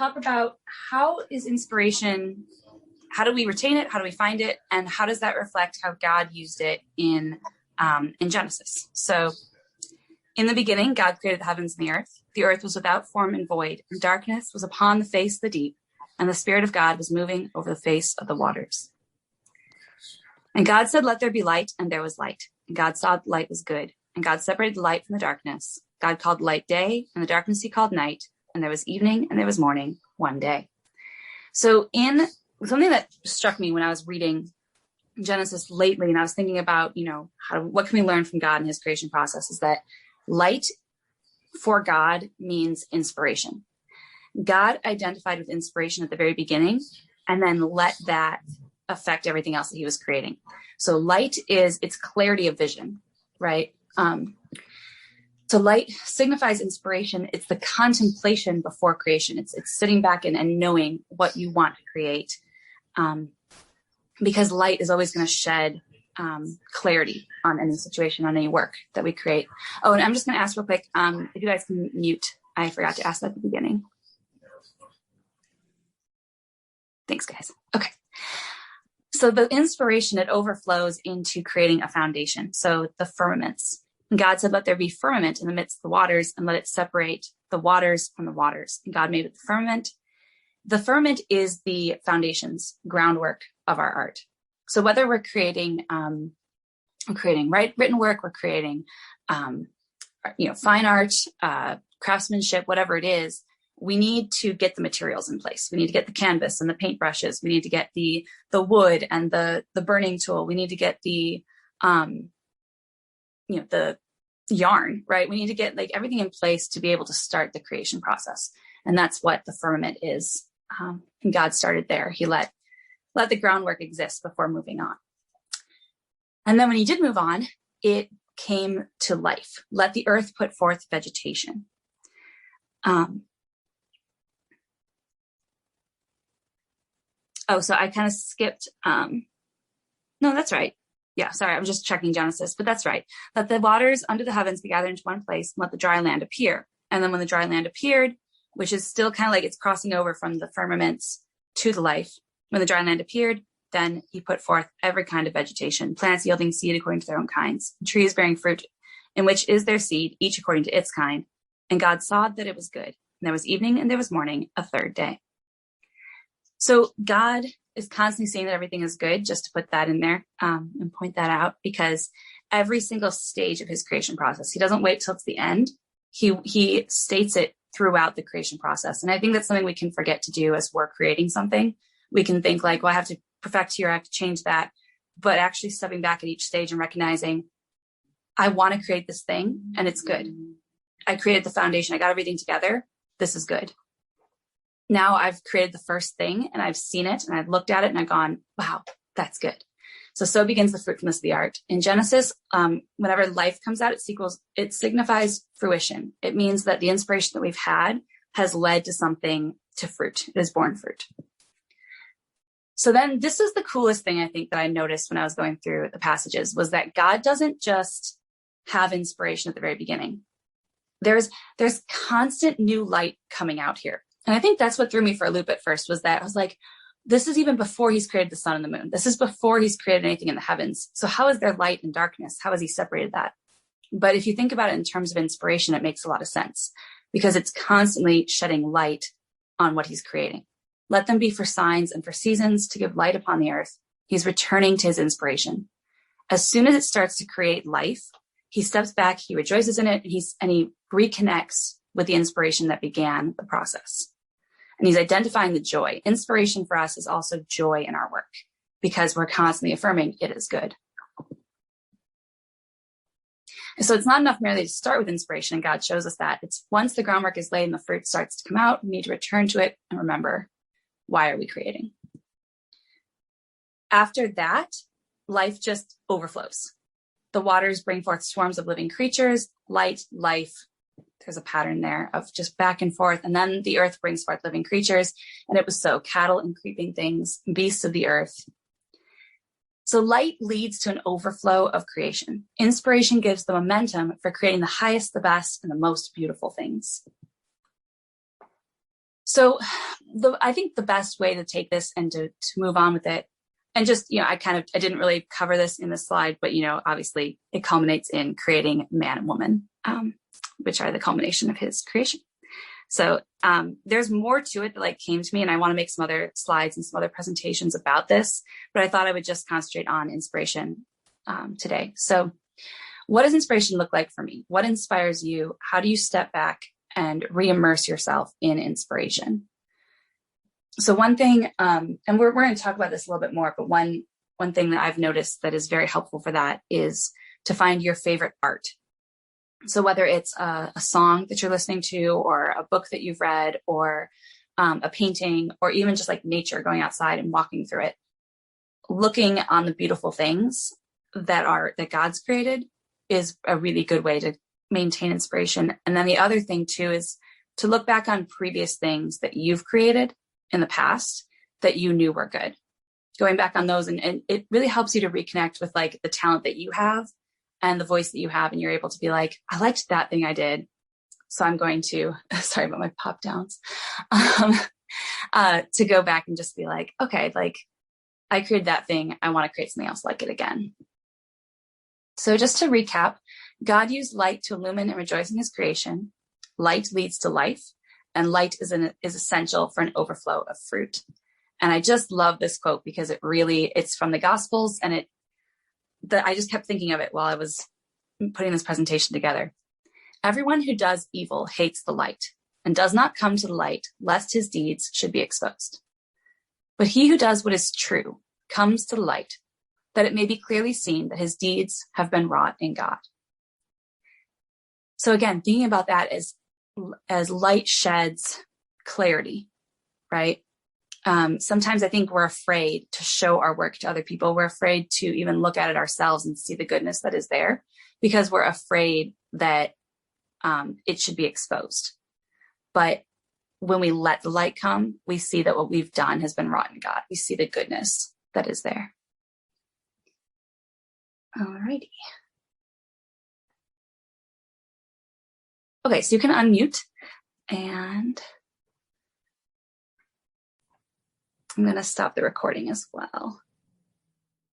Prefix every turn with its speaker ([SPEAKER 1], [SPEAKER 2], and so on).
[SPEAKER 1] talk about how is inspiration, how do we retain it? How do we find it? And how does that reflect how God used it in Genesis? So in the beginning, God created the heavens and the earth. The earth was without form and void, and darkness was upon the face of the deep, and the Spirit of God was moving over the face of the waters. And God said, let there be light, and there was light. And God saw that light was good. And God separated the light from the darkness. God called light day, and the darkness he called night. And there was evening, and there was morning, one day. So in something that struck me when I was reading Genesis lately, and I was thinking about, what can we learn from God in his creation process, is that light for God means inspiration. God identified with inspiration at the very beginning, and then let that affect everything else that he was creating. So light is its clarity of vision, right? So light signifies inspiration. It's the contemplation before creation. It's sitting back and knowing what you want to create, because light is always going to shed clarity on any situation, on any work that we create. Oh, and I'm just going to ask real quick, if you guys can mute. I forgot to ask that at the beginning. Thanks, guys. Okay. So the inspiration, it overflows into creating a foundation. So the firmaments. And God said, let there be firmament in the midst of the waters, and let it separate the waters from the waters. And God made it the firmament. The firmament is the foundations, groundwork of our art. So whether we're creating written work, we're creating, fine art, craftsmanship, whatever it is, we need to get the materials in place. We need to get the canvas and the paintbrushes. We need to get the wood and the burning tool. We need to get the yarn, right? We need to get everything in place to be able to start the creation process. And that's what the firmament is. And God started there. He let the groundwork exist before moving on. And then when he did move on, it came to life. Let the earth put forth vegetation. So I kind of skipped. No, that's right. Yeah, sorry, I'm just checking Genesis, but that's right. Let the waters under the heavens be gathered into one place, and let the dry land appear. And then when the dry land appeared, which is still kind of like it's crossing over from the firmaments to the life, when the dry land appeared, then he put forth every kind of vegetation, plants yielding seed according to their own kinds, trees bearing fruit, in which is their seed, each according to its kind. And God saw that it was good. And there was evening and there was morning, a third day. So God is constantly saying that everything is good, just to put that in there and point that out, because every single stage of his creation process, he doesn't wait till it's the end. He states it throughout the creation process. And I think that's something we can forget to do as we're creating something. We can think I have to perfect here, I have to change that. But actually stepping back at each stage and recognizing, I want to create this thing and it's good. I created the foundation. I got everything together. This is good. Now I've created the first thing and I've seen it and I've looked at it and I've gone, wow, that's good. So begins the fruitfulness of the art. In Genesis, whenever life comes out, it signifies fruition. It means that the inspiration that we've had has led to something, to fruit. It has borne fruit. So then this is the coolest thing I think that I noticed when I was going through the passages, was that God doesn't just have inspiration at the very beginning. There's constant new light coming out here. And I think that's what threw me for a loop at first, was that I was like, this is even before he's created the sun and the moon. This is before he's created anything in the heavens. So how is there light and darkness? How has he separated that? But if you think about it in terms of inspiration, it makes a lot of sense, because it's constantly shedding light on what he's creating. Let them be for signs and for seasons, to give light upon the earth. He's returning to his inspiration. As soon as it starts to create life, he steps back, he rejoices in it, and he reconnects with the inspiration that began the process. And he's identifying the joy. Inspiration for us is also joy in our work, because we're constantly affirming it is good. And so it's not enough merely to start with inspiration, and God shows us that. It's once the groundwork is laid and the fruit starts to come out, we need to return to it and remember, why are we creating? After that, life just overflows. The waters bring forth swarms of living creatures, light, life. There's a pattern there of just back and forth. And then the earth brings forth living creatures. And it was so, cattle and creeping things, beasts of the earth. So light leads to an overflow of creation. Inspiration gives the momentum for creating the highest, the best, and the most beautiful things. So I think the best way to take this and to move on with it, and just, I didn't really cover this in the slide, but, obviously it culminates in creating man and woman, which are the culmination of his creation. So there's more to it that like came to me, and I want to make some other slides and some other presentations about this, but I thought I would just concentrate on inspiration today. So what does inspiration look like for me? What inspires you? How do you step back and re-immerse yourself in inspiration? So one thing, and we're going to talk about this a little bit more, but one thing that I've noticed that is very helpful for that is to find your favorite art. So whether it's a song that you're listening to, or a book that you've read, or a painting, or even just like nature, going outside and walking through it, looking on the beautiful things that God's created is a really good way to maintain inspiration. And then the other thing too is to look back on previous things that you've created in the past that you knew were good. Going back on those, and it really helps you to reconnect with like the talent that you have and the voice that you have, and you're able to be like, I liked that thing I did, so I'm going to, sorry about my pop downs, to go back and just be like, okay, like I created that thing, I want to create something else like it again. So just to recap, God used light to illumine and rejoice in his creation. Light leads to life, and light is essential for an overflow of fruit. And I just love this quote because it's from the Gospels, and I just kept thinking of it while I was putting this presentation together. Everyone who does evil hates the light and does not come to the light, lest his deeds should be exposed. But he who does what is true comes to the light, that it may be clearly seen that his deeds have been wrought in God. So again, thinking about that as light sheds clarity, right? Sometimes I think we're afraid to show our work to other people. We're afraid to even look at it ourselves and see the goodness that is there, because we're afraid that it should be exposed. But when we let the light come, we see that what we've done has been wrought in God. We see the goodness that is there. Alrighty. Okay, so you can unmute, and I'm going to stop the recording as well.